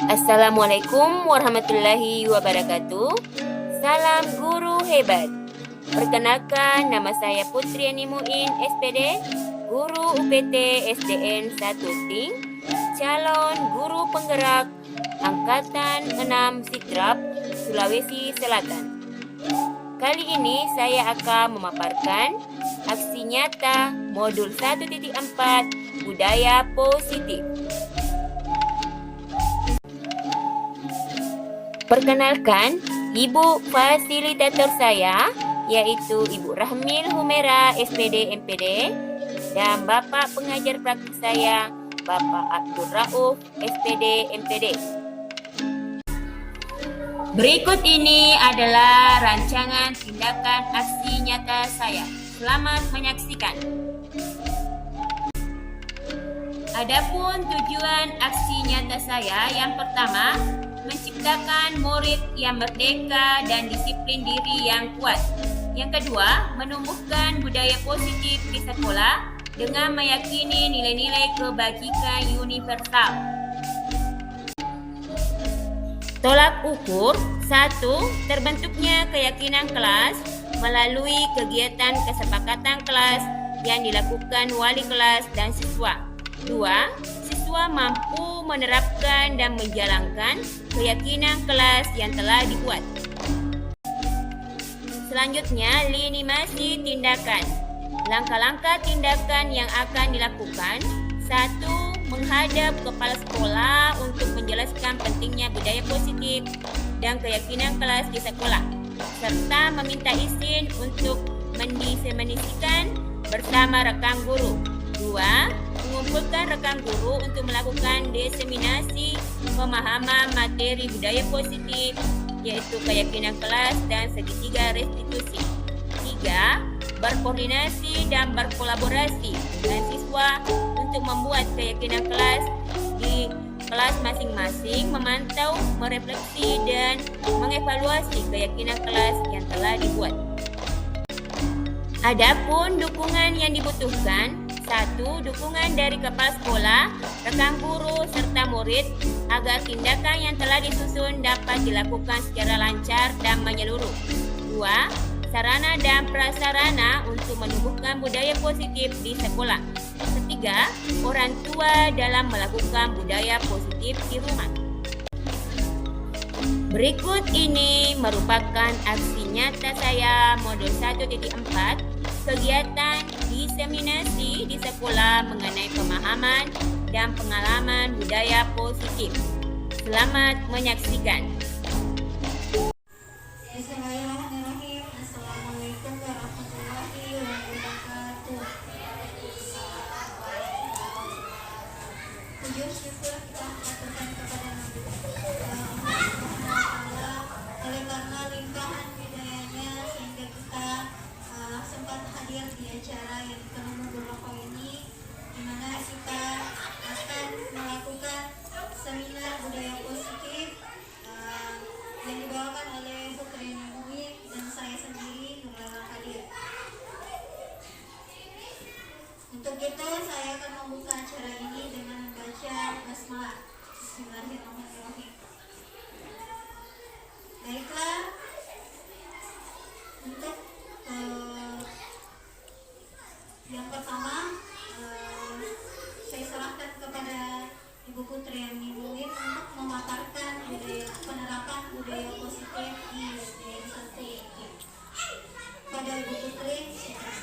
Assalamualaikum warahmatullahi wabarakatuh. Salam guru hebat. Perkenalkan, nama saya Putri Ani Muin, SPD, Guru UPT SDN 1 Ting, calon guru penggerak Angkatan 6 Sidrap, Sulawesi Selatan. Kali ini saya akan memaparkan aksi nyata modul 1.4 budaya positif. Perkenalkan, Ibu fasilitator saya, yaitu Ibu Rahmil Humera, SPD MPD, dan Bapak pengajar praktik saya, Bapak Abdul Rauf, SPD MPD. Berikut ini adalah rancangan tindakan aksi nyata saya. Selamat menyaksikan. Adapun tujuan aksi nyata saya, yang pertama, menciptakan murid yang merdeka dan disiplin diri yang kuat. Yang kedua, menumbuhkan budaya positif di sekolah dengan meyakini nilai-nilai kebajikan universal. Tolak ukur 1. Terbentuknya keyakinan kelas melalui kegiatan kesepakatan kelas yang dilakukan wali kelas dan siswa. 2. Siswa mampu menerapkan dan menjalankan keyakinan kelas yang telah dibuat. Selanjutnya, legitimasi tindakan. Langkah-langkah tindakan yang akan dilakukan. 1. Menghadap kepala sekolah untuk menjelaskan pentingnya budaya positif dan keyakinan kelas di sekolah, serta meminta izin untuk mendiseminasikan bersama rekan guru. 2. Mengumpulkan rekan guru untuk melakukan diseminasi pemahaman materi budaya positif, yaitu keyakinan kelas dan segitiga restitusi. 3. Berkoordinasi dan berkolaborasi dengan siswa untuk membuat keyakinan kelas di kelas masing-masing, memantau, merefleksi, dan mengevaluasi keyakinan kelas yang telah dibuat. Adapun dukungan yang dibutuhkan. 1. Dukungan dari kepala sekolah, rekan guru, serta murid agar tindakan yang telah disusun dapat dilakukan secara lancar dan menyeluruh. 2. Sarana dan prasarana untuk menumbuhkan budaya positif di sekolah. 3. Orang tua dalam melakukan budaya positif di rumah. Berikut ini merupakan aksi nyata saya modul 1.4 kegiatan diseminasi di sekolah mengenai pemahaman dan pengalaman budaya positif. Selamat menyaksikan. Bismillahirrahmanirrahim. Assalamualaikum warahmatullahi wabarakatuh. Puji syukur kita aturkan kepada Allah Subhanahu wa Ta'ala oleh karena limpahan hidayahnya sehingga kita sempat hadir di acara yang penuh berkah ini, di mana kita akan melakukan seminar budaya positif yang dibawakan oleh Putri Ani Muin dan saya sendiri, Nurul Kadir. Untuk itu saya akan membuka acara ini dengan membaca basmalah. Bismillahirrahmanirrahim. Baiklah, untuk yang pertama saya serahkan kepada Ibu Putri Ani Muin untuk memaparkan penerapan budaya positif di SDN 1 ini. Pada Ibu Putri, silakan.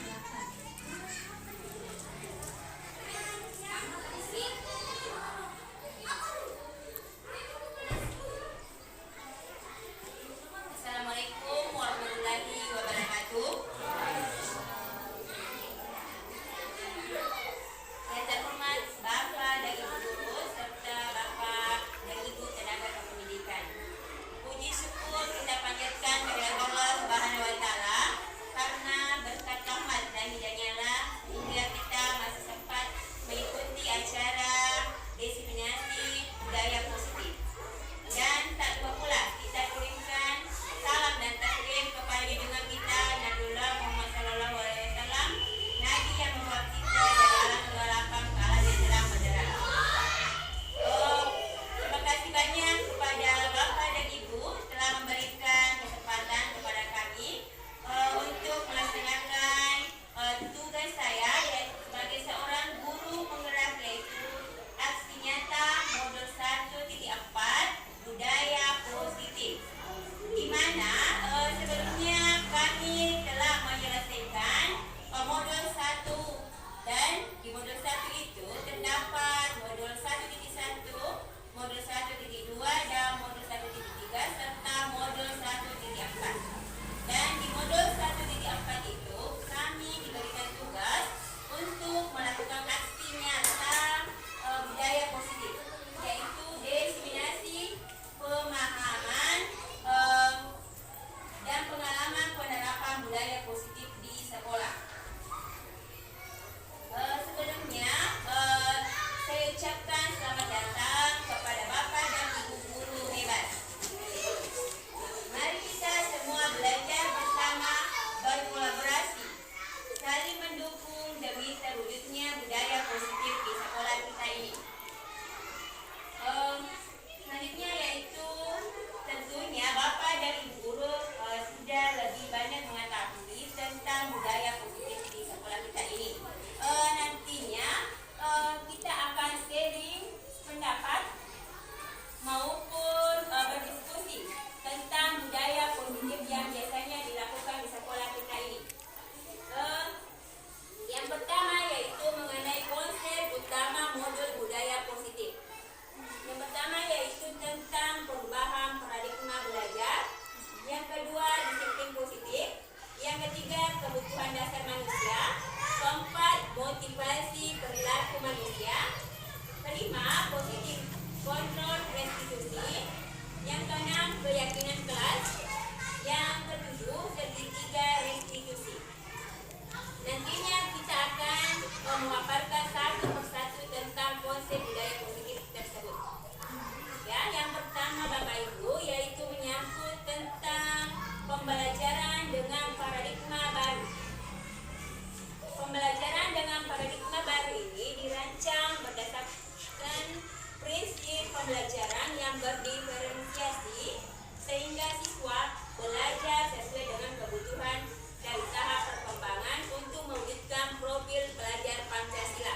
pembelajaran yang berdiferensiasi sehingga siswa belajar sesuai dengan kebutuhan dan tahap perkembangan untuk mewujudkan profil pelajar Pancasila.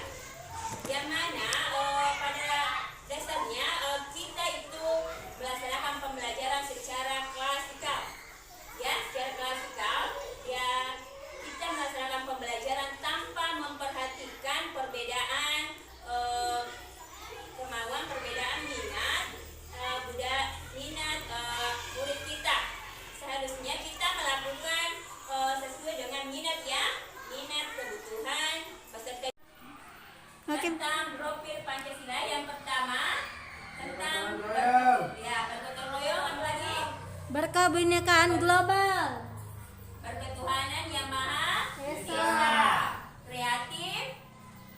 Yang mana pada dasarnya kita itu melaksanakan pembelajaran secara klasikal. Ya, secara klasikal ya kita melaksanakan pembelajaran tanpa memperhatikan perbedaan kemauan, perbedaan minat murid kita. Seharusnya kita melakukan sesuai dengan minat ya, minat, kebutuhan peserta. Tentang profil Pancasila yang pertama tentang bergotong royong, apa lagi? Berkebinekaan global. Berketuhanan yang maha esa, kreatif,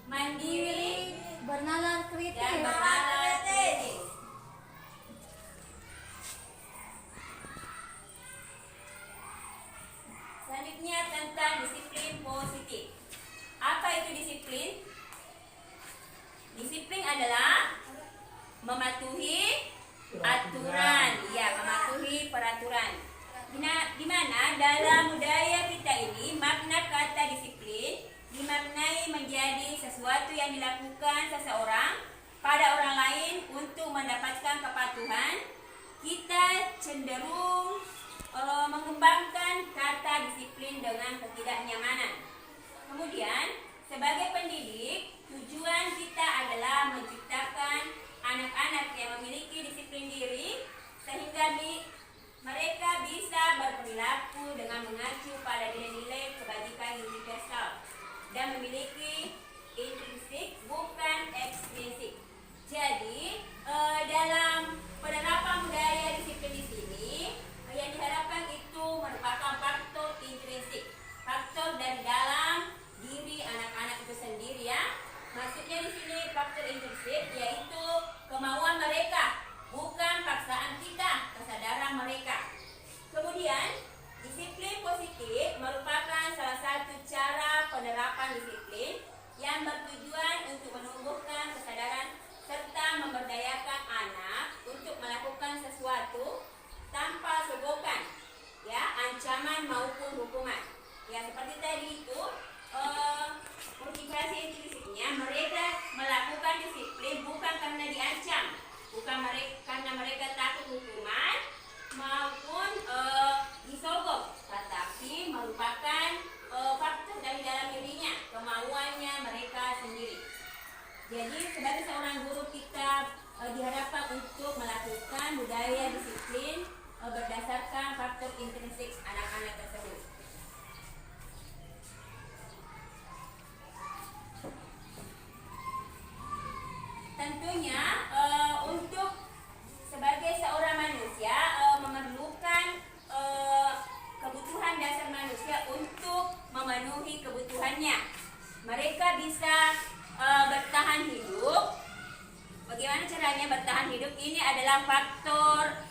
mandiri, Bernalar dan kritis. bernalar kritis. Selanjutnya tentang disiplin positif. Apa itu disiplin? Disiplin adalah mematuhi aturan, ya, mematuhi peraturan. Di mana dalam budaya kita ini makna kata disiplin dimaknai menjadi sesuatu yang dilakukan seseorang pada orang lain untuk mendapatkan kepatuhan. Kita cenderung mengembangkan kata disiplin dengan ketidaknyamanan. Kemudian, sebagai pendidik, tujuan kita adalah menciptakan anak-anak yang memiliki disiplin diri sehingga mereka bisa berperilaku dengan mengacu pada nilai-nilai kebajikan universal dan memiliki intrinsik bukan ekstrinsik. Jadi, dalam penerapan budaya disiplin di sini yang diharapkan itu merupakan faktor intrinsik, faktor dari dalam diri anak-anak itu sendiri ya. Maksudnya di sini faktor intrinsik yaitu kemauan mereka, bukan paksaan kita, kesadaran mereka. Kemudian, disiplin positif merupakan salah satu cara penerapan disiplin yang bertujuan untuk menumbuhkan kesadaran serta memberdayakan anak untuk melakukan sesuatu tanpa sogokan, ya, ancaman maupun hukuman. Ya, seperti tadi itu, motivasi intrinsiknya mereka melakukan disiplin bukan karena diancam, bukan karena mereka takut hukuman maupun disogok, tetapi merupakan faktor dari dalam dirinya, kemauannya mereka sendiri. Jadi sebagai seorang guru kita diharapkan untuk melakukan budaya disiplin berdasarkan faktor intrinsik anak-anak tersebut. Tentunya untuk sebagai seorang manusia memerlukan kebutuhan dasar manusia untuk memenuhi kebutuhannya. Mereka bisa bertahan hidup. Bagaimana caranya bertahan hidup? Ini adalah faktor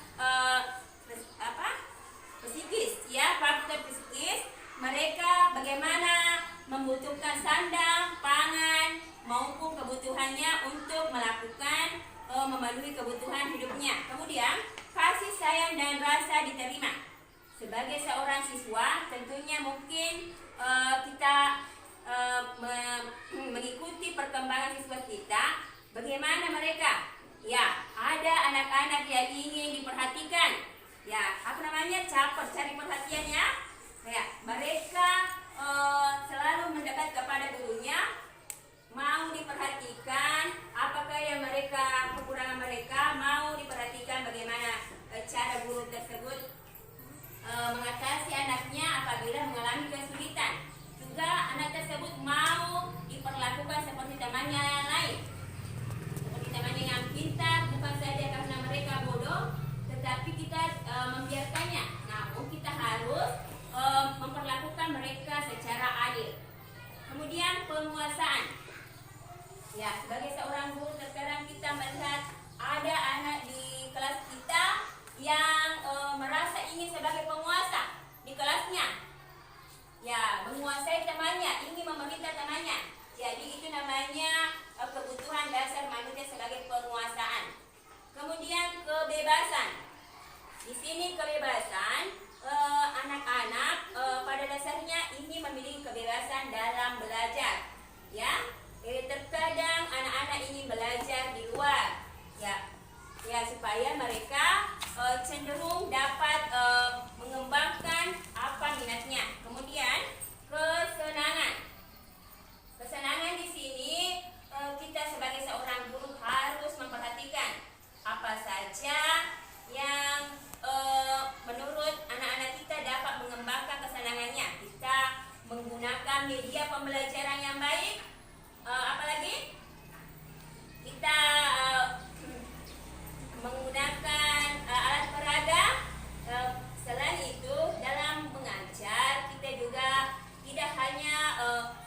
psikis, ya, faktor psikis. Mereka bagaimana membutuhkan sandang, pangan maupun kebutuhannya untuk melakukan memenuhi kebutuhan hidupnya. Kemudian kasih sayang dan rasa diterima. Sebagai seorang siswa, tentunya mungkin kita mengikuti perkembangan siswa kita. Bagaimana mereka? Ya, ada anak-anak yang ingin diperhatikan. Ya, caper, cari perhatiannya. Ya, mereka selalu mendekat kepada gurunya, mau diperhatikan apakah yang mereka, kekurangan mereka, mau diperhatikan bagaimana cara guru tersebut mengatasi anaknya apabila mengalami kesulitan. Juga anak tersebut mau diperlakukan seperti temannya yang lain, seperti temannya yang pintar, bukan saja karena mereka bodoh, tetapi kita membiarkannya. Namun kita harus memperlakukan mereka secara adil. Kemudian penguasaan. Ya, sebagai seorang guru terkadang kita melihat ada anak di kelas kita yang merasa ingin sebagai penguasa di kelasnya. Ya, menguasai temannya, ingin memerintah temannya. Jadi itu namanya kebutuhan dasar manusia sebagai penguasaan. Ya, terkadang anak-anak ingin belajar di luar. Ya, supaya mereka cenderung dapat mengembangkan apa minatnya. Kemudian kesenangan. Kesenangan di sini kita sebagai seorang guru harus memperhatikan apa saja yang menurut anak-anak kita dapat mengembangkan kesenangannya. Kita menggunakan media pembelajaran yang baik. Apalagi kita menggunakan alat peraga. Selain itu, dalam mengajar kita juga tidak hanya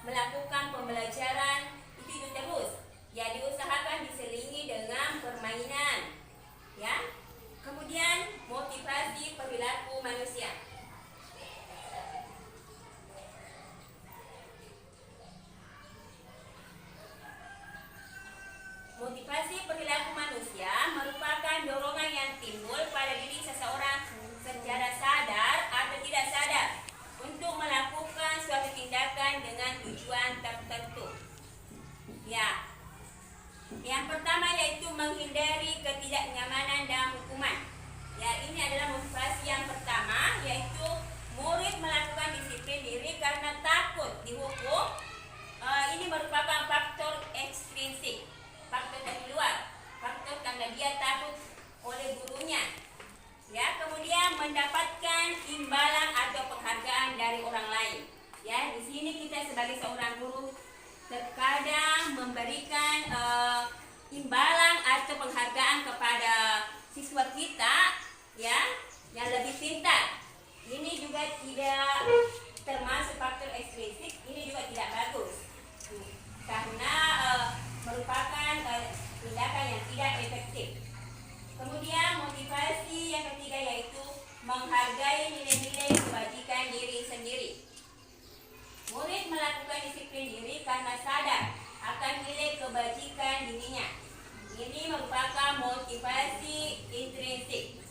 melakukan pembelajaran itu terus. Ya, diusahakan diselingi dengan permainan. Ya. Kemudian motivasi perilaku manusia. Motivasi perilaku manusia merupakan dorongan yang timbul pada diri seseorang secara sadar atau tidak sadar untuk melakukan suatu tindakan dengan tujuan tertentu. Ya. Yang pertama yaitu menghindari ketidaknyamanan dan hukuman. Ya, ini adalah motivasi yang pertama, yaitu murid melakukan disiplin diri karena takut dihukum. Ini merupakan faktor ekstrinsik, faktor dari luar, faktor karena dia takut oleh gurunya. Ya, kemudian mendapatkan imbalan atau penghargaan dari orang lain. Ya, di sini kita sebagai seorang guru terkadang memberikan imbalan atau penghargaan kepada siswa kita, ya, yang lebih pintar. Ini juga tidak termasuk faktor ekstrinsik. Ini juga tidak bagus karena merupakan tindakan yang tidak efektif. Kemudian motivasi yang ketiga yaitu menghargai nilai-nilai kebajikan diri sendiri. Murid melakukan disiplin diri karena sadar akan nilai kebajikan dirinya. Ini merupakan motivasi intrinsik.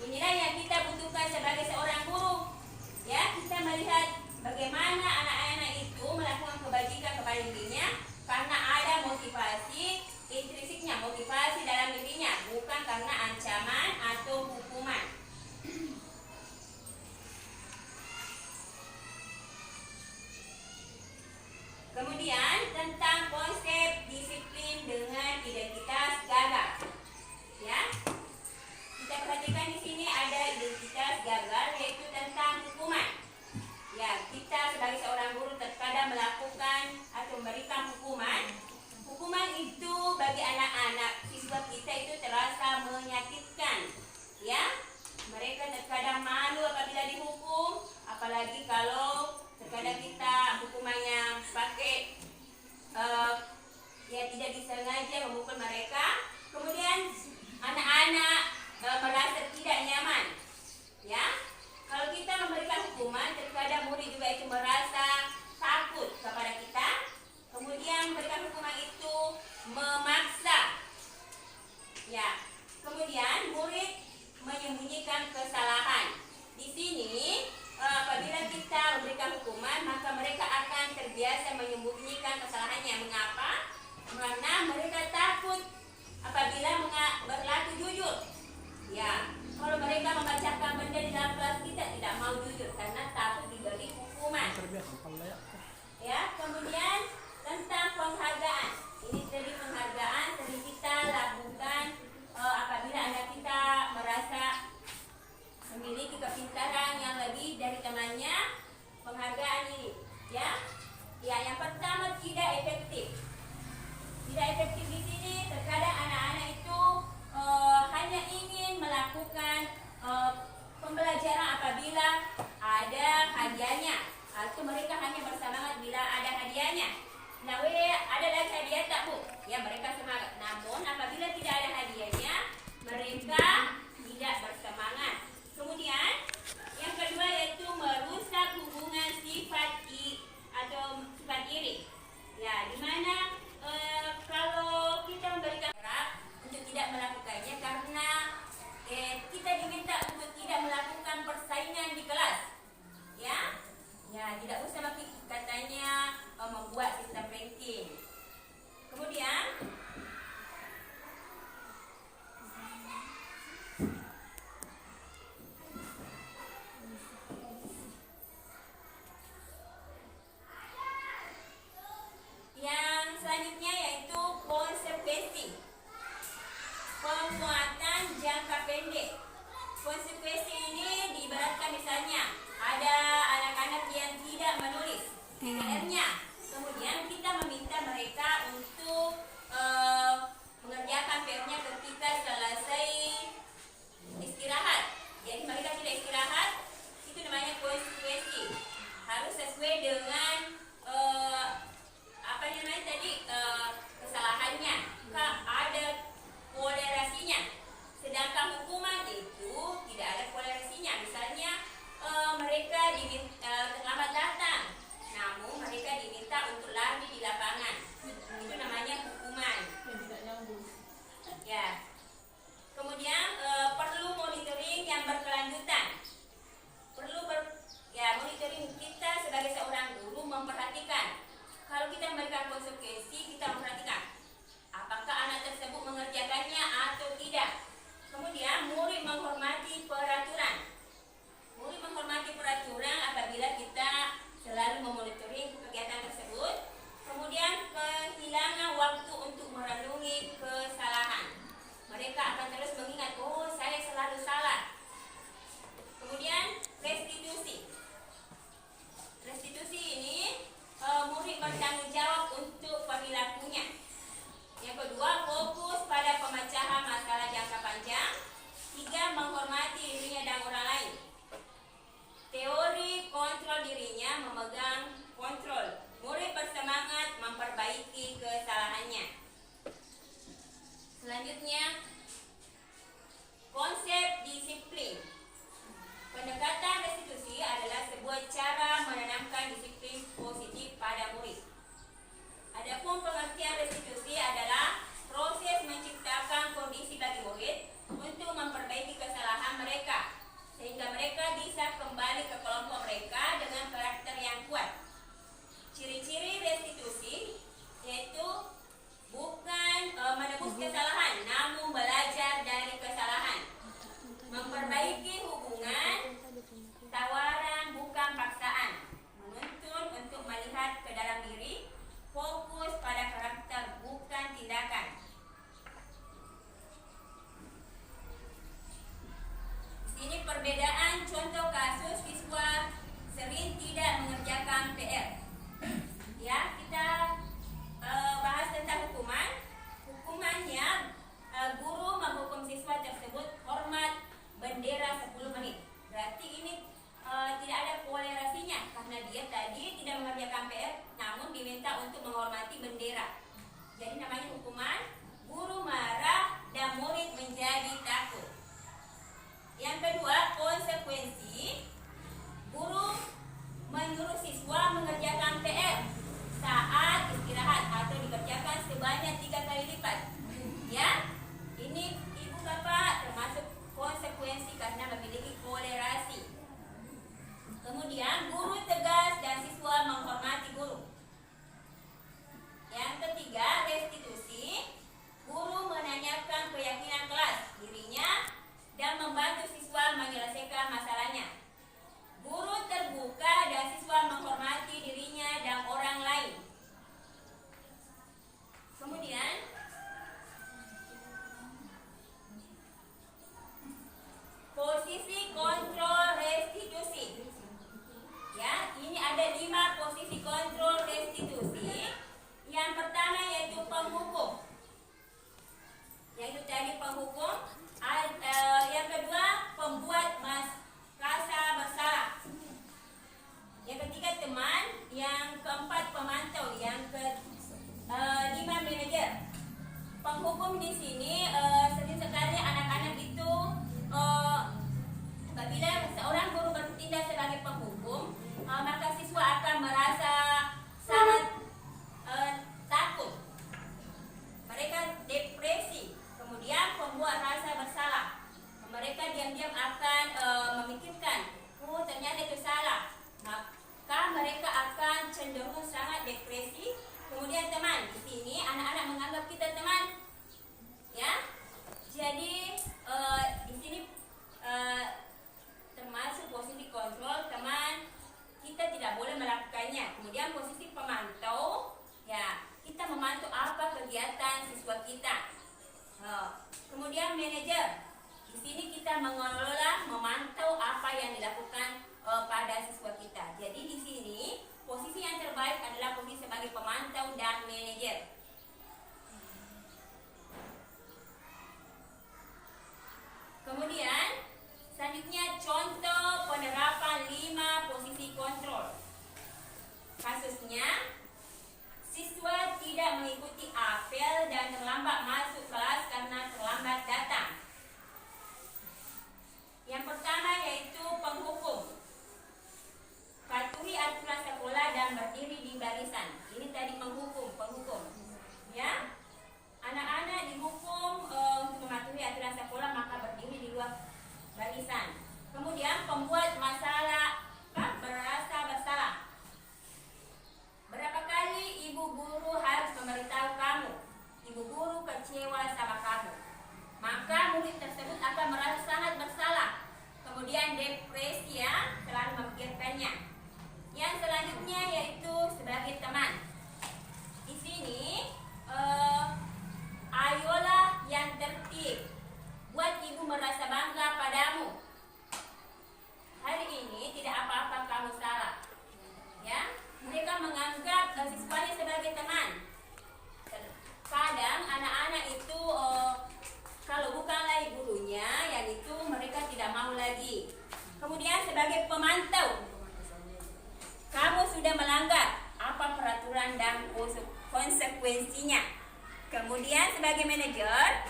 Inilah yang kita butuhkan sebagai seorang guru. Ya, kita melihat bagaimana anak-anak itu melakukan kebajikan kepada dirinya karena ada motivasi intrinsiknya, motivasi dalam dirinya, bukan karena ancaman atau hukuman. Kemudian tentang konsep disiplin dengan identitas gagal. Ya, kita perhatikan di sini ada identitas gagal, yaitu tentang hukuman. Ya, kita sebagai seorang guru terkadang melakukan atau memberikan hukuman. Hukuman itu bagi anak-anak siswa kita itu terasa menyakitkan. Ya, mereka terkadang malu apabila dihukum, apalagi kalau terkadang kita hukumannya pakai ya tidak disengaja memukul mereka. Kemudian anak-anak merasa tidak nyaman. Ya, kalau kita memberikan hukuman, terkadang murid juga itu merasa takut kepada kita. Kemudian memberikan hukuman itu memaksa. Ya, kemudian murid menyembunyikan kesalahan. Di sini apabila kita memberikan hukuman, maka mereka akan terbiasa menyembunyikan kesalahannya. Mengapa? Karena mereka takut apabila berlaku jujur. Ya, kalau mereka membacakan benda di dalam kelas kita tidak mau jujur karena takut diberi hukuman. Ya, kemudian tentang penghargaan. Ini tadi penghargaan sering kita lakukan apabila anak kita merasa memiliki kepintaran yang lebih dari temannya. Penghargaan ini, ya, yang pertama tidak efektif. Tidak efektif di sini. Terkadang anak-anak itu hanya ingin melakukan pembelajaran apabila ada hadiahnya, atau mereka hanya bersemangat bila ada hadiahnya. Nah, ada lagi hadiah tak, Bu? Ya, mereka semangat. Namun apabila tidak ada hadiahnya, mereka tidak bersemangat. Kemudian yang kedua yaitu merusak hubungan sifat iri. Ya, dimana kalau kita memberikan gerak untuk tidak melakukannya karena kita diminta untuk tidak melakukan persaingan di kelas. Ya, tidak usah katanya membuat sistem ranking. Yang selanjutnya yaitu konsekuensi. Penguatan jangka pendek. Konsekuensi ini diibaratkan misalnya ada anak-anak yang tidak menulis PR-nya. Kemudian kita meminta mereka untuk mengerjakan PR-nya ketika selesai istirahat. Jadi mereka tidak istirahat, itu namanya konsekuensi. Harus sesuai dengan kesalahannya. Ada toleransinya. Sedangkan hukuman itu tidak ada toleransinya. Misalnya mereka terlambat datang, namun mereka diminta untuk lari di lapangan. Itu namanya hukuman. Ya. Kemudian perlu monitoring yang berkelanjutan. Monitoring kita sebagai seorang guru memperhatikan. Kalau kita memberikan konsekuensi, kita memperhatikan apakah anak tersebut mengerjakannya atau tidak. Kemudian murid menghormati peraturan. Murid menghormati peraturan apabila kita selalu memonitoring kegiatan tersebut. Kemudian kehilangan waktu untuk merenungi kesalahan. Mereka akan terus mengingat, oh saya selalu salah. Kemudian restitusi. Restitusi ini murid bertanggung jawab untuk perilakunya. Yang kedua, fokus pada pemecahan masalah jangka panjang. Tiga, menghormati dirinya dan orang lain. Teori kontrol dirinya, memegang kontrol. Murid bersemangat memperbaiki kesalahannya. Selanjutnya, konsep disiplin. Pendekatan restitusi adalah sebuah cara menanamkan disiplin positif pada murid. Adapun pengertian restitusi adalah proses menciptakan kondisi bagi murid untuk memperbaiki kesalahan mereka, sehingga mereka bisa kembali ke kelompok mereka dengan karakter yang kuat. Ciri-ciri restitusi yaitu bukan menebus kesalahan, namun belajar dari kesalahan. Memperbaiki hubungan, tawaran bukan paksaan. Menuntun untuk melihat ke dalam diri, fokus pada karakter bukan tindakan. Sini perbedaan contoh kasus siswa sering tidak mengerjakan PR. Ya, kita bahas tentang hukuman. Hukumannya guru menghukum siswa tersebut hormat bendera 10 menit. Berarti ini tidak ada toleransinya karena dia tadi tidak mengerjakan PR namun diminta untuk menghormati bendera. Jadi namanya hukuman, guru marah dan murid menjadi takut. Yang kedua, konsekuensi. Guru menyuruh siswa mengerjakan PR saat istirahat atau dikerjakan sebanyak 3 kali lipat. Ya, ini ibu bapak termasuk konsekuensi karena memiliki toleransi. Kemudian guru tegas dan siswa menghormati guru. Yang ketiga, restitusi. Guru menanyakan keyakinan kelas dirinya dan membantu siswa menyelesaikan masalahnya. Guru terbuka dan siswa menghormati dirinya dan orang lain. Kemudian posisi kontrol restitusi. Ya, ini ada 5 posisi kontrol restitusi. Yang pertama yaitu penghukum. Yaitu tadi penghukum. Yang kedua, pembuat rasa bersalah. Yang ketiga, teman. Yang keempat, pemantau. Yang kelima, manajer. Penghukum di sini sering sekali anak-anak itu apabila seorang guru bertindak sebagai penghukum, maka siswa akan merasa sangat takut. Mereka depresi. Kemudian pembuat rasa bersalah. Mereka diam-diam akan memikirkan, oh ternyata itu salah. Maka mereka akan cenderung sangat depresi. Kemudian teman, di sini anak-anak menganggap kita teman. Ya. Jadi di sini kita mengelola, memantau apa yang dilakukan pada siswa kita. Jadi di sini posisi yang terbaik adalah posisi sebagai pemantau dan manajer. Kemudian selanjutnya contoh penerapan 5 posisi kontrol. Kasusnya, siswa tidak mengikuti apel dan terlambat masuk kelas karena terlambat datang. Yang pertama yaitu penghukum. Patuhi aturan sekolah dan berdiri di barisan. Ini tadi penghukum. Ya. Anak-anak dihukum untuk mematuhi aturan sekolah, maka berdiri di luar barisan. Kemudian pembuat masalah, merasa bersalah. Berapa kali ibu guru harus memberitahu kamu? Ibu guru kecewa sama kamu. Maka murid tersebut akan merasa sangat bersalah. Kemudian depresi, ya, selalu memikirkannya. Yang selanjutnya yaitu sebagai teman. Di sini ayolah yang tertib. Buat ibu merasa bangga padamu. Hari ini tidak apa-apa kamu salah. Ya, mereka menganggap siswanya sebagai teman. Kadang anak-anak itu kalau bukanlah gurunya, yang itu mereka tidak mau lagi. Kemudian sebagai pemantau, kamu sudah melanggar apa peraturan dan konsekuensinya. Kemudian sebagai manajer,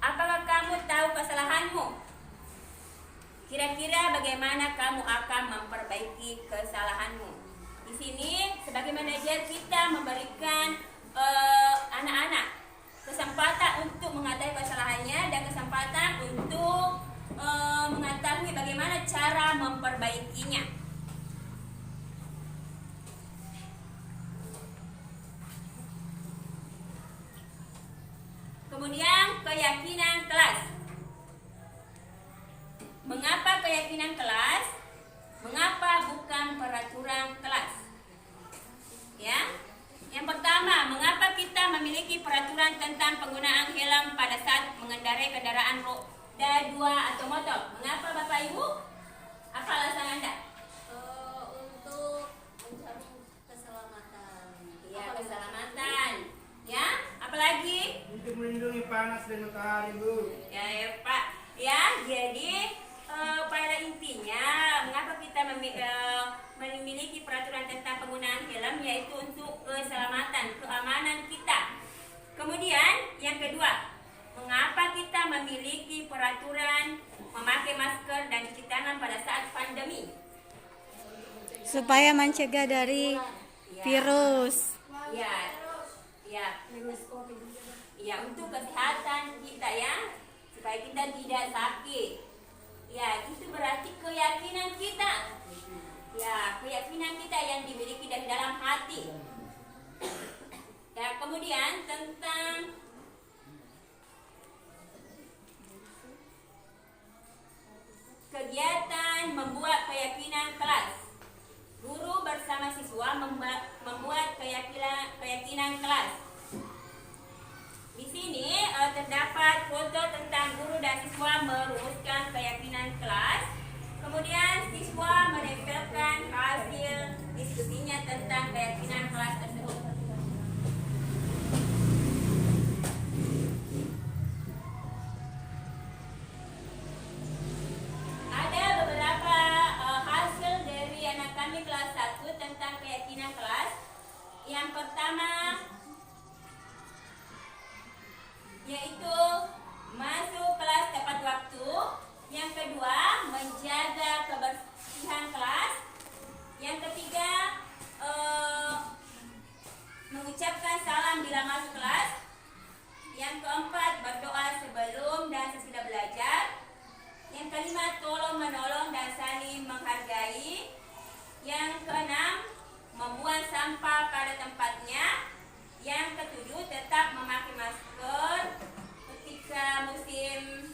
apakah kamu tahu kesalahanmu? Kira-kira bagaimana kamu akan memperbaiki kesalahanmu? Di sini sebagai manajer kita memberikan anak-anak kesempatan untuk mengetahui kesalahannya dan kesempatan untuk mengetahui bagaimana cara memperbaikinya. Kemudian keyakinan kelas. Mengapa keyakinan kelas? Mengapa bukan peraturan kelas? Ya. Yang pertama, mengapa kita memiliki peraturan tentang penggunaan helm pada saat mengendarai kendaraan roda 2 atau motor? Mengapa Bapak Ibu? Apa alasan Anda? Untuk menjamin keselamatan. Ya, keselamatan. Ya, apalagi? Untuk melindungi panas dan matahari, Bu. Ya, Pak. Ya, jadi pada intinya mengapa kita memiliki peraturan tentang penggunaan helm, yaitu untuk keselamatan, keamanan kita. Kemudian yang kedua, mengapa kita memiliki peraturan memakai masker dan cuci tangan pada saat pandemi? Supaya mencegah dari virus. Ya, untuk kesehatan kita, ya, supaya kita tidak sakit. Ya, itu berarti keyakinan kita. Ya, keyakinan kita yang dimiliki dari dalam hati. Ya, kemudian tentang kegiatan membuat keyakinan kelas. Guru bersama siswa membuat keyakinan kelas. Di sini terdapat foto tentang guru dan siswa merumuskan keyakinan kelas. Kemudian siswa menempelkan hasil diskusinya tentang keyakinan kelas tersebut. Ada beberapa hasil dari anak kami kelas 1 tentang keyakinan kelas. Yang pertama yaitu masuk kelas tepat waktu. Yang kedua, menjaga kebersihan kelas. Yang ketiga, mengucapkan salam bila masuk kelas. Yang keempat, berdoa sebelum dan sesudah belajar. Yang kelima, tolong menolong dan saling menghargai. Yang keenam, membuang sampah pada tempatnya. Yang ketujuh, tetap memakai masker ketika musim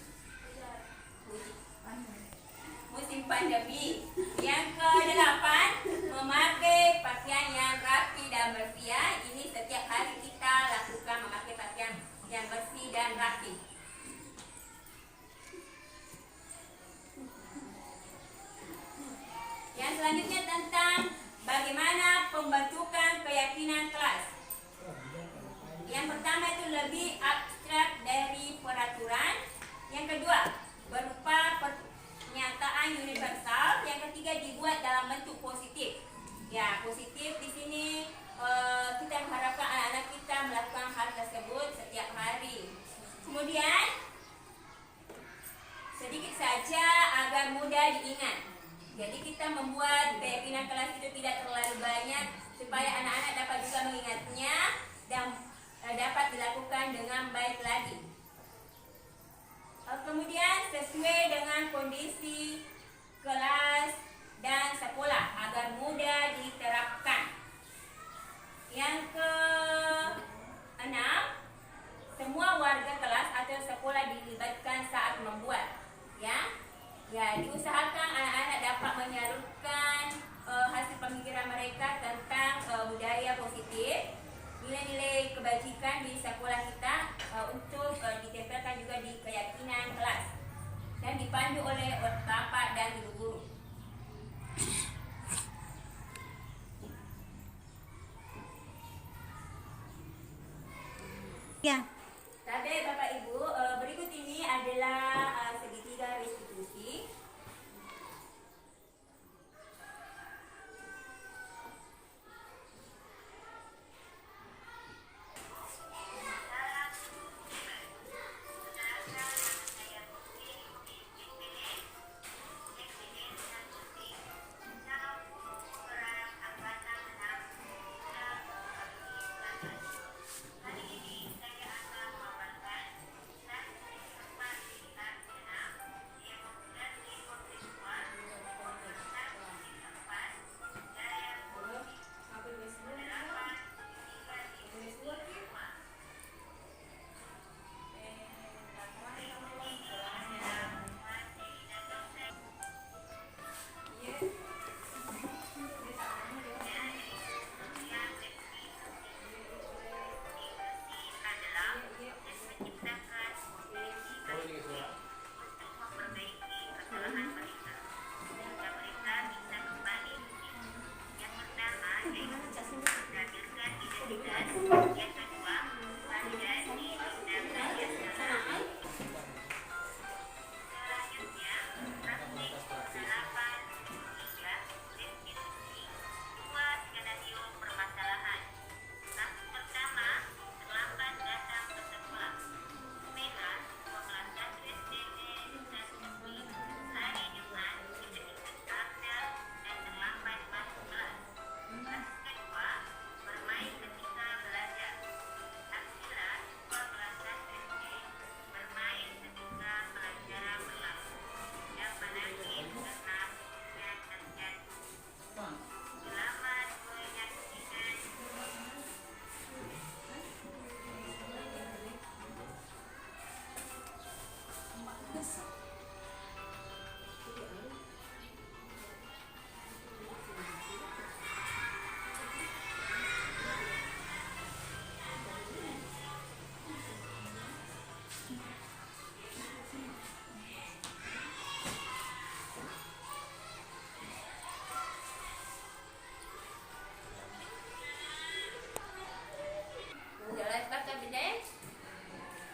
pandemi. Yang kedelapan, memakai pakaian yang rapi dan bersih. Ini setiap hari kita lakukan, memakai pakaian yang bersih dan rapi. selanjutnya tentang bagaimana pembentukan keyakinan kelas. Yang pertama itu lebih abstrak dari peraturan. Yang kedua, berupa pernyataan universal. Yang ketiga, dibuat dalam bentuk positif. Ya, positif di sini kita mengharapkan anak-anak kita melakukan hal tersebut setiap hari. Kemudian, sedikit saja agar mudah diingat. Jadi kita membuat keyakinan kelas itu tidak terlalu banyak supaya anak-anak dapat juga mengingatnya dan dapat dilakukan dengan baik lagi. Kemudian sesuai dengan kondisi kelas dan sekolah agar mudah diterapkan. Yang keenam, semua warga kelas atau sekolah dilibatkan saat membuat. Ya, diusahakan anak-anak dapat menyalurkan hasil pemikiran mereka tentang budaya positif, nilai-nilai kebajikan di sekolah kita untuk ditempelkan juga di keyakinan kelas dan dipandu oleh bapak dan ibu guru. Ya. Tapi Bapak Ibu, berikut ini adalah segitiga restitusi.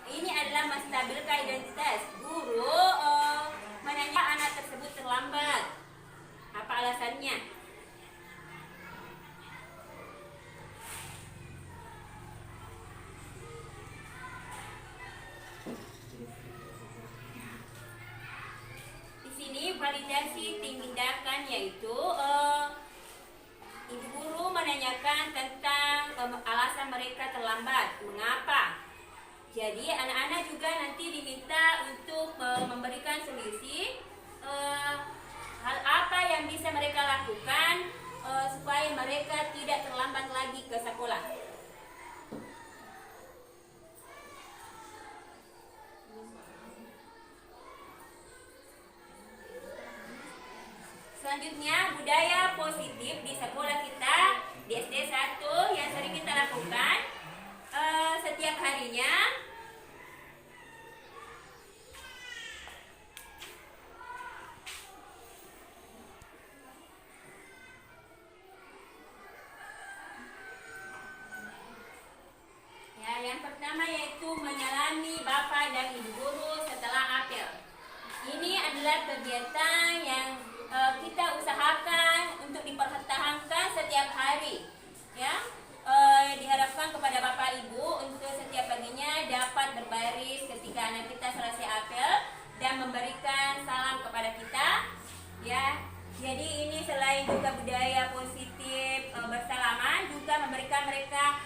Ini adalah menstabilkan identitas. Guru menanya anak tersebut terlambat. Apa alasannya? Di sini validasi tindakan yaitu ibu guru menanyakan tentang alasan mereka terlambat. Mengapa? Jadi anak-anak juga nanti diminta untuk memberikan solusi hal apa yang bisa mereka lakukan supaya mereka tidak terlambat lagi ke sekolah. Selanjutnya, budaya positif di sekolah kita di SD 1 yang sering kita lakukan setiap harinya. adalah kegiatan yang kita usahakan untuk dipertahankan setiap hari. Ya, diharapkan kepada Bapak Ibu untuk setiap paginya dapat berbaris ketika anak kita selesai apel dan memberikan salam kepada kita. Ya, jadi ini selain juga budaya positif bersalaman, juga memberikan mereka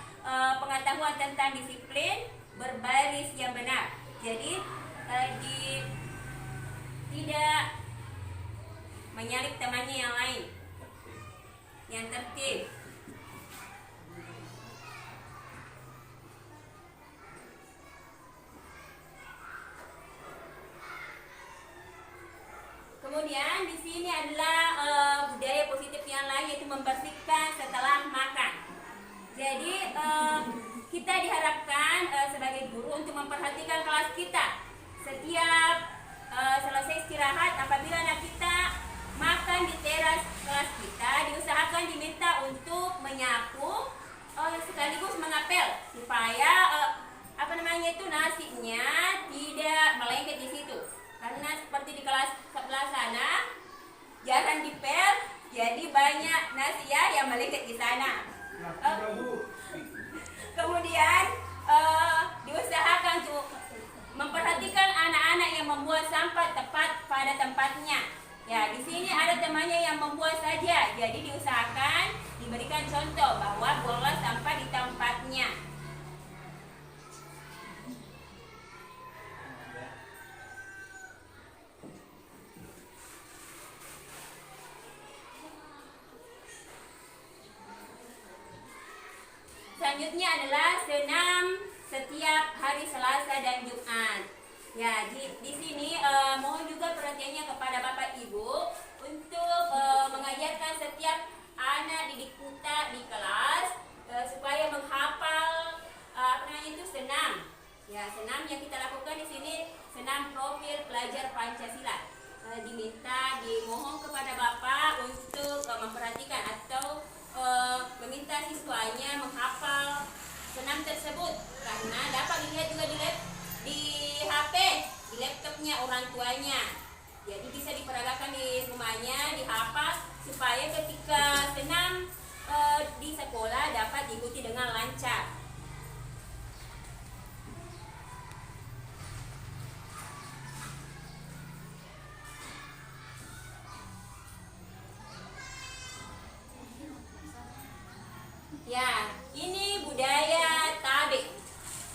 pengetahuan tentang disiplin berbaris yang benar. Jadi tidak menyalip temannya yang lain, yang tertib. Kemudian di sini adalah budaya positif yang lain, yaitu membersihkan setelah makan. Jadi kita diharapkan sebagai guru untuk memperhatikan kelas kita. Setiap selesai istirahat, apabila anak kita makan di teras kelas kita, diusahakan diminta untuk menyapu sekaligus mengapel supaya nasinya tidak melengket di situ. Karena seperti di kelas sebelah sana jarang dipel, jadi banyak nasi yang melengket di sana. Kemudian diusahakan untuk memperhatikan anak-anak yang membuang sampah tepat pada tempatnya. Ya, di sini ada temannya yang membuang saja, jadi diusahakan diberikan contoh bahwa buanglah sampah di tempatnya. Selanjutnya adalah senam setiap hari Selasa dan Jumat. Ya, di sini mohon juga perhatiannya kepada Bapak Ibu untuk mengajarkan setiap anak didik kita di kelas supaya menghafal senam. Ya, senam yang kita lakukan di sini senam profil pelajar Pancasila. Dimohon kepada Bapak untuk memperhatikan atau meminta siswanya menghafal senam tersebut, karena dapat dilihat juga di HP, di laptopnya orang tuanya. Jadi bisa diperagakan di rumahnya, dihafal supaya ketika senam di sekolah dapat diikuti dengan lancar. Ya, ini budaya tabik.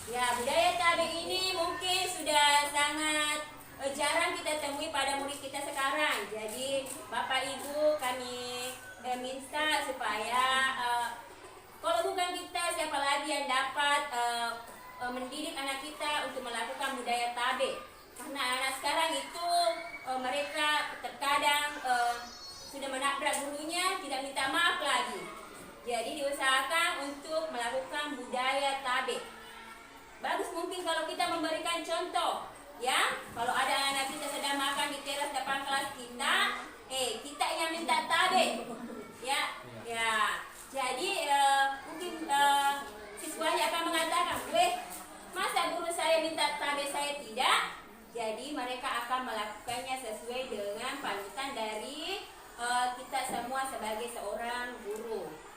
Ya, budaya tabik ini mungkin sudah sangat jarang kita temui pada murid kita sekarang. Jadi, Bapak Ibu kami minta supaya kalau bukan kita, siapa lagi yang dapat mendidik anak kita untuk melakukan budaya tabik. Karena anak sekarang itu mereka terkadang sudah menabrak gurunya, tidak minta maaf lagi. Jadi diusahakan untuk melakukan budaya tabik. Bagus mungkin kalau kita memberikan contoh, ya. Kalau ada anak kita sedang makan di teras depan kelas kita, kita yang minta tabik, ya. Jadi mungkin siswanya akan mengatakan, masa guru saya minta tabik saya tidak? Jadi mereka akan melakukannya sesuai dengan panutan dari kita semua sebagai seorang guru.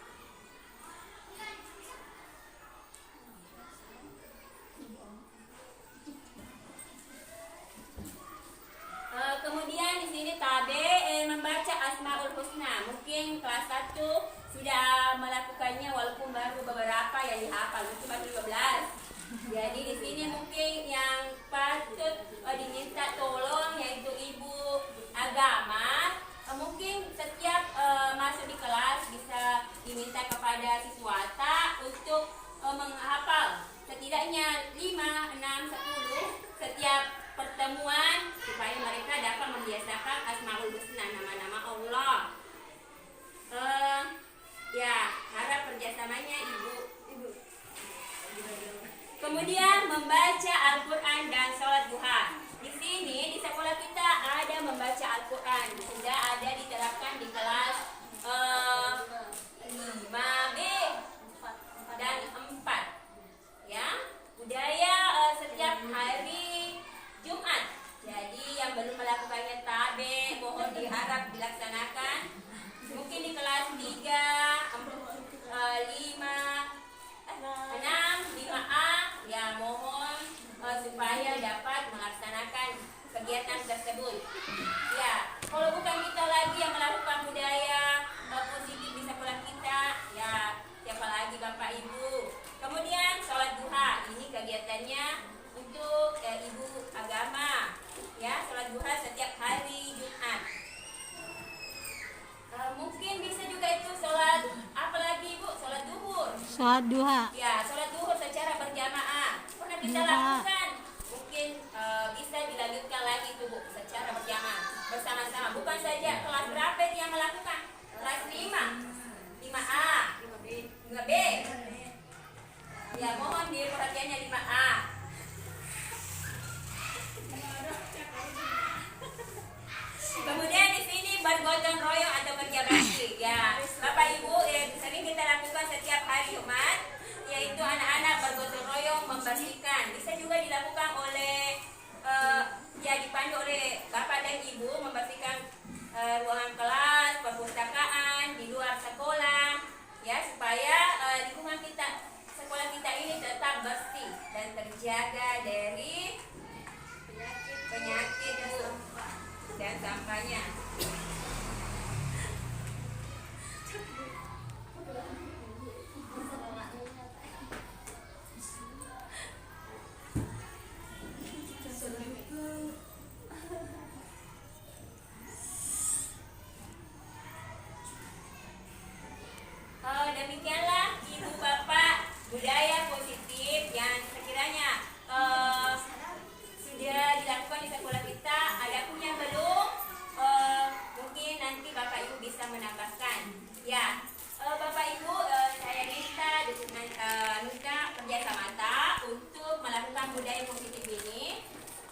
Kemudian di sini tabik membaca Asmaul Husna. Mungkin kelas 1 sudah melakukannya walaupun baru beberapa yang dihafal, mungkin baru 15. Jadi di sini mungkin yang patut diminta tolong yaitu ibu agama. Mungkin setiap masuk di kelas bisa diminta kepada siswata untuk menghafal setidaknya 5, 6, 10 setiap pertemuan supaya mereka dapat membiasakan Asmaul Husna, nama-nama Allah. Harap kerjasamanya ibu. Kemudian membaca Al-Quran dan sholat duha. Di sini di sekolah kita ada membaca Al-Quran, sudah ada diterapkan di kelas 5B dan 4. Ya, budaya setiap hari Jumat. Jadi yang belum melakukannya agak dilaksanakan. Mungkin di kelas 3, 5, 6, 5A, ya mohon supaya dapat melaksanakan kegiatan tersebut. Ya, kalau bukan kita lagi yang melakukan budaya positif di sekolah kita, ya siapa lagi Bapak Ibu. Kemudian sholat duha, ini kegiatannya untuk ibu agama, ya sholat duha setiap hari Jumat. Mungkin bisa juga itu sholat apa lagi Ibu? Sholat duhur. Sholat duha. Ya, sholat duhur secara berjamaah. Pernah kita Iya. lakukan. Mungkin bisa dilanjutkan lagi itu Bu, secara berjamaah bersama-sama. Bukan saja kelas berapa itu yang melakukan? Kelas 5, 5A, 5B. Ya, mohon perhatiannya 5A. Kemudian di sini bergotong royong atau kerja bakti. Ya, Bapak Ibu yang sering kita lakukan setiap hari Jumat, yaitu anak-anak bergotong royong membersihkan. Bisa juga dilakukan oleh ya dipandu oleh Bapak dan Ibu membersihkan ruangan kelas, perpustakaan, di luar sekolah, ya supaya lingkungan kita sekolah kita ini tetap bersih dan terjaga dari penyakit Bu dan sampahnya. Demikianlah Ibu Bapak budaya positif yang sekiranya sudah dilakukan di sekolah kita. Ada pun yang belum, mungkin nanti Bapak Ibu bisa menambahkan. Ya, Bapak Ibu, saya minta dukungan Nusa kerjasamata untuk melakukan budaya positif ini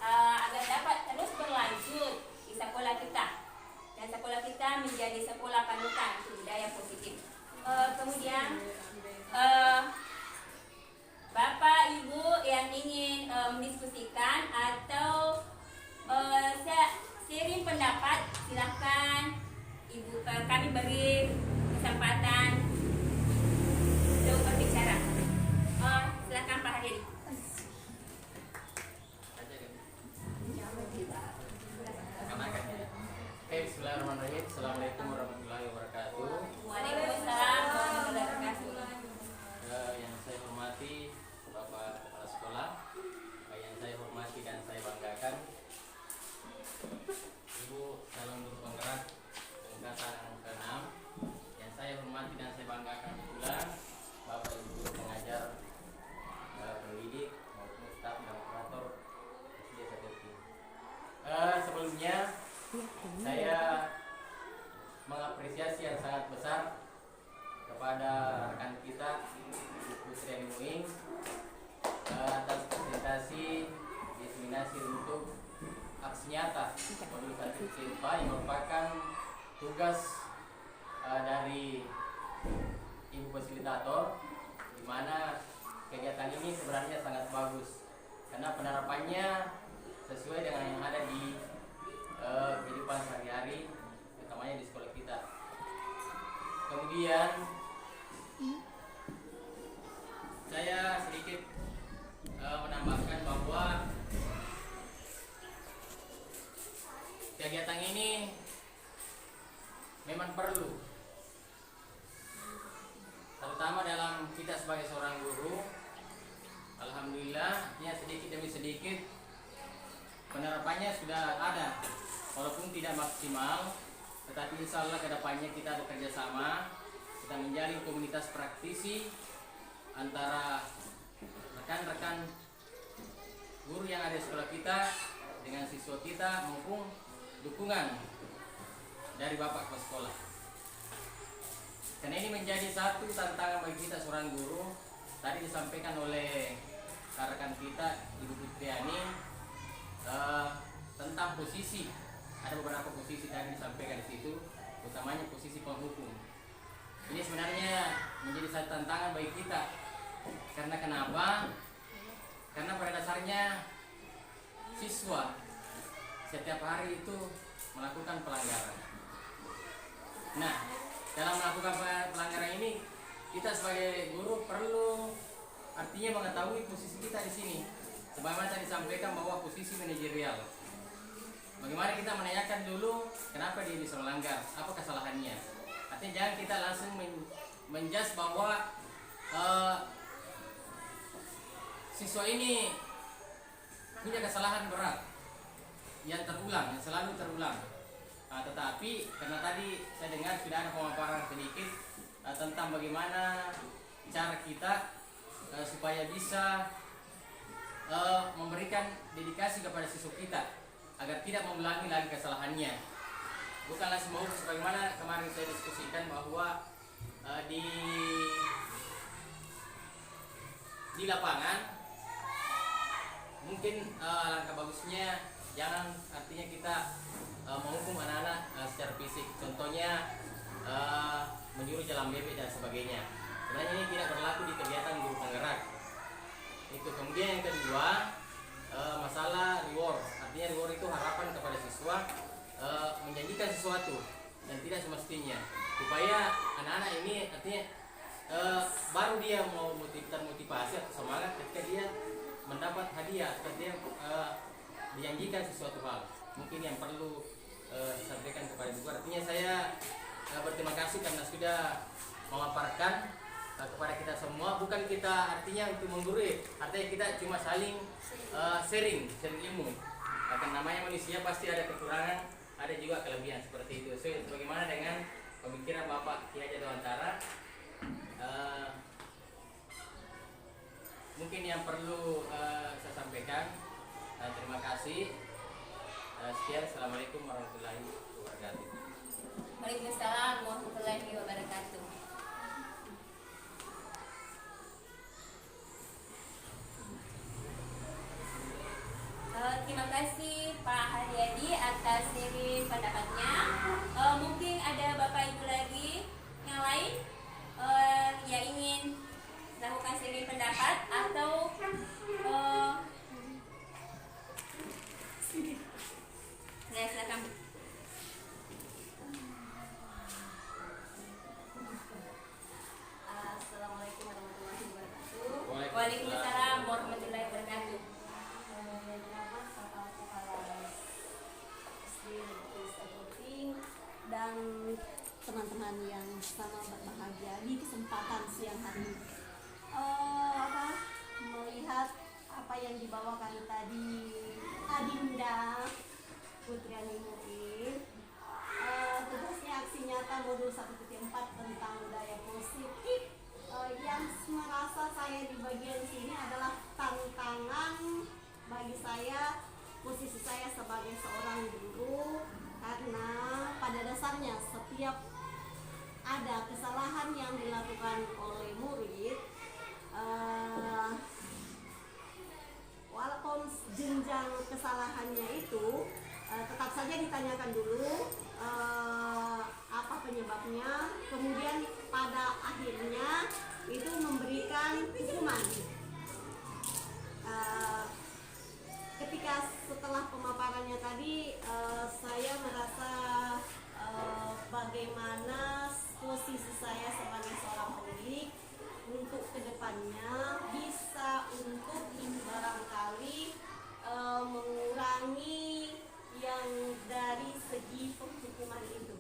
agar dapat terus berlanjut di sekolah kita dan sekolah kita menjadi sekolah panutan budaya positif. Kemudian Bapak Ibu yang ingin mendiskusikan atau sharing pendapat, silahkan Ibu, kami beri kesempatan untuk berbicara. Silahkan Pak Hadiri. Bismillahirrahmanirrahim. Assalamualaikum warahmatullahi wabarakatuh. Waalaikumsalam warahmatullahi wabarakatuh. Yang saya hormati Bapak Kepala Sekolah, yang saya hormati dan saya banggakan Ibu calon guru penggerak angkatan ke-6, yang saya hormati dan saya banggakan pula Bapak Ibu guru pengajar, pendidik maupun staf dan operator SD Satirti. Sebelumnya saya mengapresiasi yang sangat besar kepada rekan kita Putri Muing atas presentasi diseminasi untuk aksi nyata modul 1 IPA yang merupakan tugas dari Ibu Fasilitator, di mana kegiatan ini sebenarnya sangat bagus karena penerapannya sesuai dengan yang ada di kehidupan sehari-hari, utamanya di sekolah kita. Kemudian saya sedikit menambahkan bahwa kegiatan ini memang perlu, terutama dalam kita sebagai seorang guru. Alhamdulillah, ya sedikit demi sedikit penerapannya sudah ada, walaupun tidak maksimal, tetapi insya Allah kedepannya kita bekerja sama, kita menjalin komunitas praktisi antara rekan-rekan guru yang ada di sekolah kita dengan siswa kita maupun dukungan dari Bapak Kepala Sekolah. Karena ini menjadi satu tantangan bagi kita seorang guru. Tadi disampaikan oleh rekan kita Ibu Fitriani tentang posisi, ada beberapa posisi tadi disampaikan di situ, utamanya posisi penghukum. Ini sebenarnya menjadi satu tantangan bagi kita. Karena kenapa? Karena pada dasarnya siswa setiap hari itu melakukan pelanggaran. Nah, dalam melakukan pelanggaran ini, kita sebagai guru perlu artinya mengetahui posisi kita di sini. Sebagaimana tadi disampaikan bahwa posisi manajerial. Bagaimana kita menanyakan dulu kenapa dia bisa melanggar, apa kesalahannya. Artinya jangan kita langsung menjudge bahwa siswa ini punya kesalahan berat yang terulang, yang selalu terulang. Tetapi karena tadi saya dengar sudah ada pemaparan sedikit tentang bagaimana cara kita supaya bisa memberikan dedikasi kepada siswa kita agar tidak mengulangi lagi kesalahannya. Bukanlah semua sebagaimana kemarin saya diskusikan bahwa di lapangan mungkin langkah bagusnya jangan artinya kita menghukum anak-anak secara fisik. Contohnya menyuruh jalan bebek dan sebagainya. Sebenarnya ini tidak berlaku di kegiatan guru penggerak. Itu. Kemudian yang kedua, masalah reward. Artinya reward itu harapan kepada siswa menjanjikan sesuatu yang tidak semestinya, supaya anak-anak ini artinya baru dia mau termotivasi atau semangat ketika dia mendapat hadiah, ketika dia dijanjikan sesuatu hal. Mungkin yang perlu disampaikan kepada ibu. Artinya saya berterima kasih karena sudah memaparkan kepada kita semua. Bukan kita artinya untuk menggurui, artinya kita cuma saling sharing ilmu. Karena namanya manusia pasti ada kekurangan, ada juga kelebihan seperti itu. So, bagaimana dengan pemikiran Bapak Ki Haji Dewantara? Mungkin yang perlu saya sampaikan. Terima kasih. Sekian, assalamualaikum warahmatullahi wabarakatuh. Waalaikumsalam warahmatullahi wabarakatuh. Terima kasih Pak Haryadi atas sharing pendapatnya. Mungkin ada Bapak Ibu lagi yang lain yang ingin melakukan sharing pendapat atau silakan. Assalamualaikum warahmatullahi wabarakatuh. Waalaikumsalam warahmatullahi wabarakatuh. Nama saya Kepala SD dan teman-teman yang sama berbahagia di kesempatan siang hari ini. Melihat apa yang dibawakan tadi Adinda Putriani Muin, tugasnya aksi nyata modul 1.4 tentang budaya positif, yang merasa saya di bagian sini adalah tantangan bagi saya, posisi saya sebagai seorang guru, karena pada dasarnya setiap ada kesalahan yang dilakukan oleh murid, walaupun jenjang kesalahannya itu tetap saja ditanyakan dulu apa penyebabnya, kemudian pada akhirnya itu memberikan hukuman. Ketika setelah pemaparannya tadi, saya merasa bagaimana posisi saya sebagai seorang pendidik untuk kedepannya bisa untuk barangkali mengurangi yang dari segi penghukuman itu.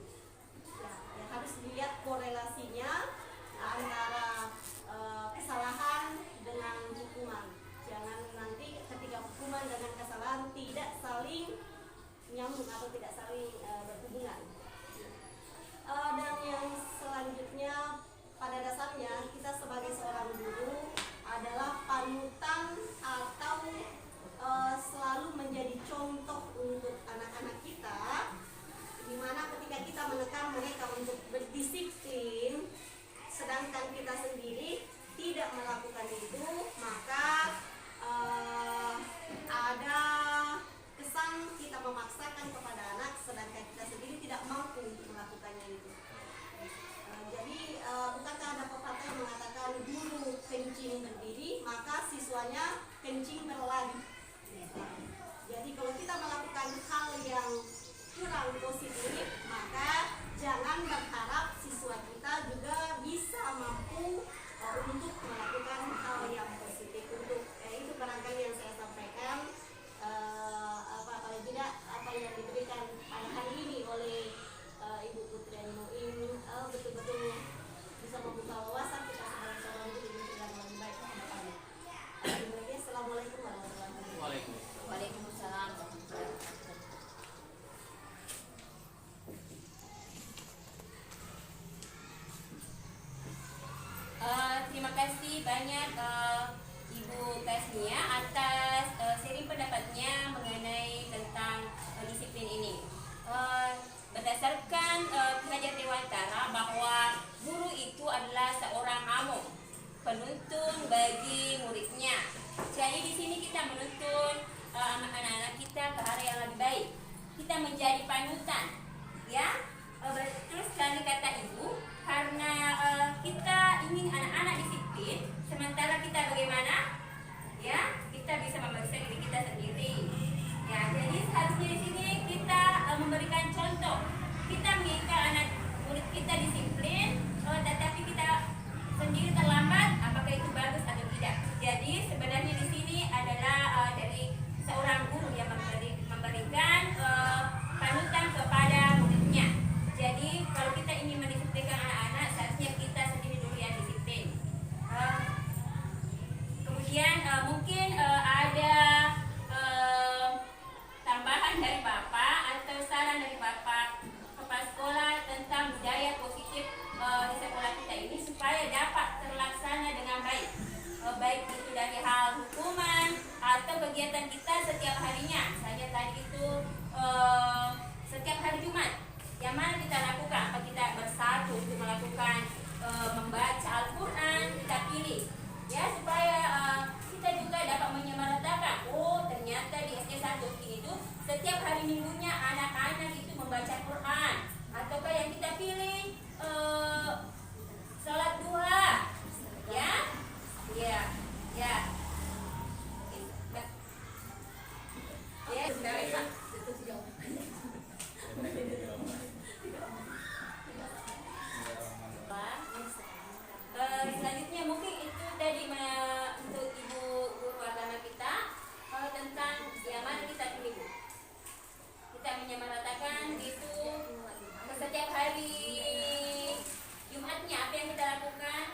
Ya harus dilihat korelasinya antara kesalahan dengan hukuman. Jangan nanti ketika hukuman dengan kesalahan tidak saling nyambung atau tidak saling berhubungan. Dan yang selanjutnya, pada dasarnya kita sebagai seorang guru adalah panutan atau selalu menjadi contoh untuk anak-anak kita, dimana ketika kita menekan mereka untuk berdisiplin, sedangkan kita sendiri tidak melakukan itu, maka ada kesan kita memaksakan kepada anak, sedangkan kita sendiri tidak mampu untuk melakukannya itu. Jadi bukankah ada pepatah yang mengatakan guru kencing berdiri, maka siswanya kencing berlari. Jadi kalau kita melakukan hal yang kurang positif, maka jangan berharap banyak Ibu Tasnia atas sharing pendapatnya mengenai tentang disiplin ini. Berdasarkan Ki Hajar Dewantara bahwa guru itu adalah seorang amung, penuntun bagi muridnya. Jadi di sini kita menuntun anak-anak kita ke arah yang lebih baik. Kita menjadi panutan, ya. Terus sekali kata ibu, karena kita ingin anak-anak disiplin, sementara kita bagaimana? Ya, kita bisa memeriksa diri kita sendiri. Ya, jadi seharusnya di sini kita memberikan contoh. Kita menginginkan anak murid kita disiplin, tetapi kita sendiri terlambat, apakah itu bagus atau tidak? Jadi sebenarnya di sini adalah dari seorang guru yang memberikan panutan kepada muridnya. Jadi kalau kita ingin mendisiplinkan anak-anak, seharusnya kita sendiri dulu yang disiplin. Kemudian mungkin ada tambahan dari Bapak atau saran dari Bapak kepala sekolah tentang budaya positif di sekolah kita ini supaya dapat terlaksana dengan baik. Baik itu dari hal hukuman atau kegiatan kita setiap harinya. Saya tadi itu setiap hari Jumat yang mana kita lakukan, apa kita bersatu untuk melakukan membaca Al-Quran, kita pilih ya supaya kita juga dapat menyamaratakan, oh ternyata di SD1 itu setiap hari minggunya anak-anak itu membaca Quran, ataukah yang kita pilih sholat duha, ya, ya, ya, ya, selanjutnya mungkin itu tadi untuk ibu guru agama kita tentang yang mana kita pilih. Kita menyamaratakan itu setiap hari Jumatnya apa yang kita lakukan?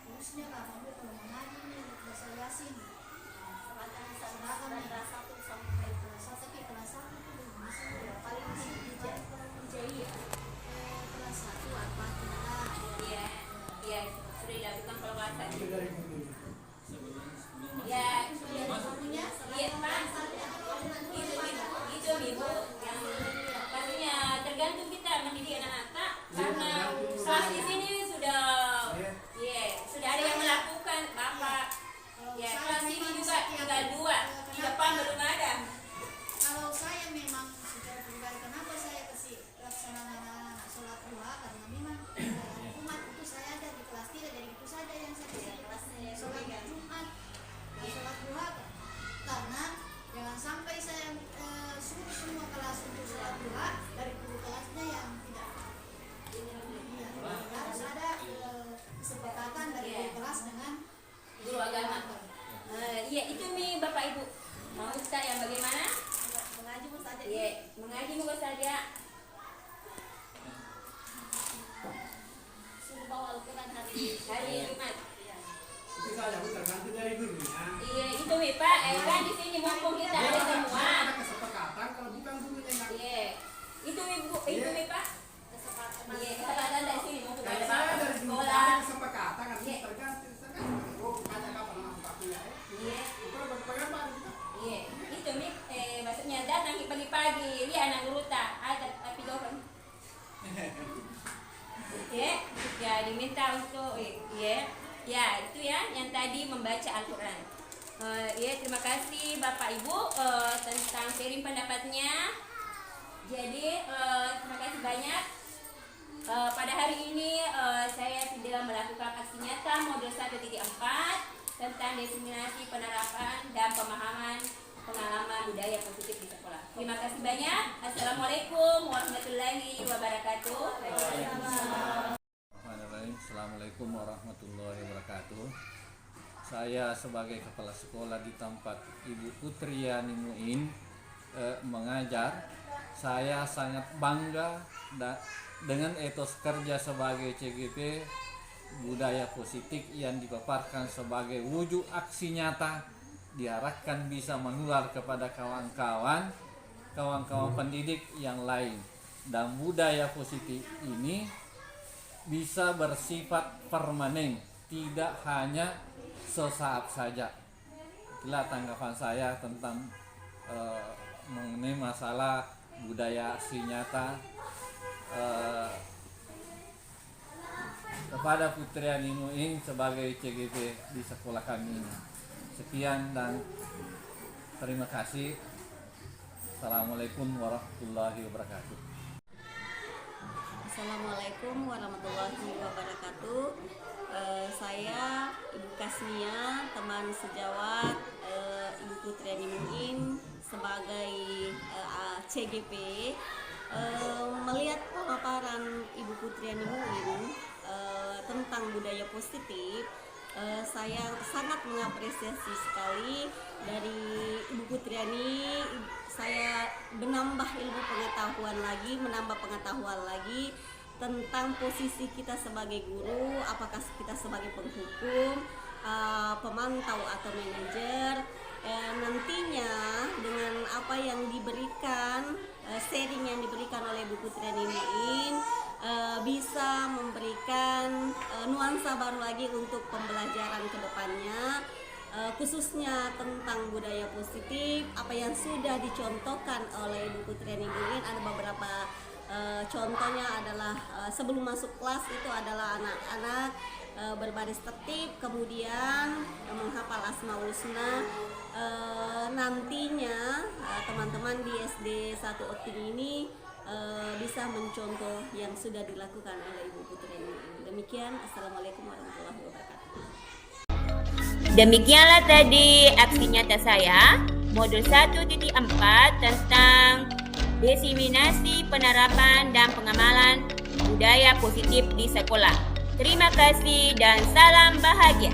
Harusnya kalau mengaji nih bahasa Yasin. Kelas 1 sampai kelas 1 tapi kelas 1 itu belum bisa paling sih kelas 1 apa Iya, iya sudah dilakukan kalau kelas 1. Itu dari guru. Ya, gurunya iya Pak. Itu ibu yang pastinya tergantung kita mendidik anak-anak karena kelas di sini sudah sudah ada yang melakukan Bapak. Ya, kelas ini juga tinggal 2, di depan belum ada. kalau saya memang secara pribadi kenapa saya kasih laksanaan anak-anak sholat duha karena memang umat itu saya ada di kelas 3 dari itu saja yang saya kasih sholat Jumat dan sholat duha karena jangan sampai saya suruh semua kelas untuk sholat duha dari guru kelasnya yang tidak harus ada kesepakatan dari guru kelas dengan Guru agama. Iya itu nih Bapak Ibu. Mau Ustaz yang bagaimana? mengaji saja. Iya, mengaji moga saja. Suruh bawa Al-Quran hari Jumat. Itu saja bu, tergantung dari gurunya. Iya itu nih Pak. Kan di sini mumpung kita ada semua. Ada kesepakatan kalau bukan gurunya yang Iya. Itu Ibu, itu nih Pak. Iya, kesepakatan dari sini mumpung ada kayak saya Bapak dari dulu sekolah. ada kesepakatan kan Iya. tergantung sekarang. Oh, ada kapan anak Pak kuliah ya? Iya. Kalau bagaimana Pak kita? Iya, itu nih maksudnya datang pagi-pagi, lihat anak guru tak, tapi dorong. Ya diminta untuk ya itu ya yang tadi membaca Al-Quran. Terima kasih Bapak Ibu tentang sharing pendapatnya. Jadi terima kasih banyak. Pada hari ini saya sudah melakukan aksi nyata modul 1.4 tentang diseminasi penerapan dan pemahaman pengalaman budaya positif di sekolah. Terima kasih banyak. Assalamualaikum warahmatullahi wabarakatuh. Assalamualaikum warahmatullahi wabarakatuh. Saya sebagai kepala sekolah di tempat Ibu Putriani Muin mengajar, saya sangat bangga dengan etos kerja sebagai CGP budaya positif yang dipaparkan sebagai wujud aksi nyata diharapkan bisa menular kepada kawan-kawan pendidik yang lain, dan budaya positif ini bisa bersifat permanen tidak hanya sesaat saja. Itulah tanggapan saya tentang mengenai masalah budaya aksi nyata kepada Putriani Muin sebagai CGP di sekolah kami. Sekian dan terima kasih. Assalamualaikum warahmatullahi wabarakatuh. Assalamualaikum warahmatullahi wabarakatuh. Saya Ibu Kasmia, teman sejawat Ibu Putriani Muin sebagai CGP, melihat pemaparan Ibu Putriani Muin tentang budaya positif. Saya sangat mengapresiasi sekali dari Ibu Putriani. Saya menambah ilmu pengetahuan lagi, menambah pengetahuan lagi tentang posisi kita sebagai guru, apakah kita sebagai penghukum, pemantau atau manajer. Nantinya dengan apa yang diberikan, sharing yang diberikan oleh Ibu Putriani Muin, bisa memberikan nuansa baru lagi untuk pembelajaran ke depannya, khususnya tentang budaya positif. Apa yang sudah dicontohkan oleh Ibu Putriani Muin, ada beberapa contohnya adalah sebelum masuk kelas itu adalah anak-anak berbaris tertib, kemudian menghafal Asmaul Husna. Nantinya teman-teman di SD 1 Okting ini bisa mencontoh yang sudah dilakukan oleh Ibu Putriani. Demikian, Assalamualaikum warahmatullahi wabarakatuh. Demikianlah tadi aksi nyata saya modul 1.4 tentang diseminasi penerapan dan pengamalan budaya positif di sekolah. Terima kasih dan salam bahagia.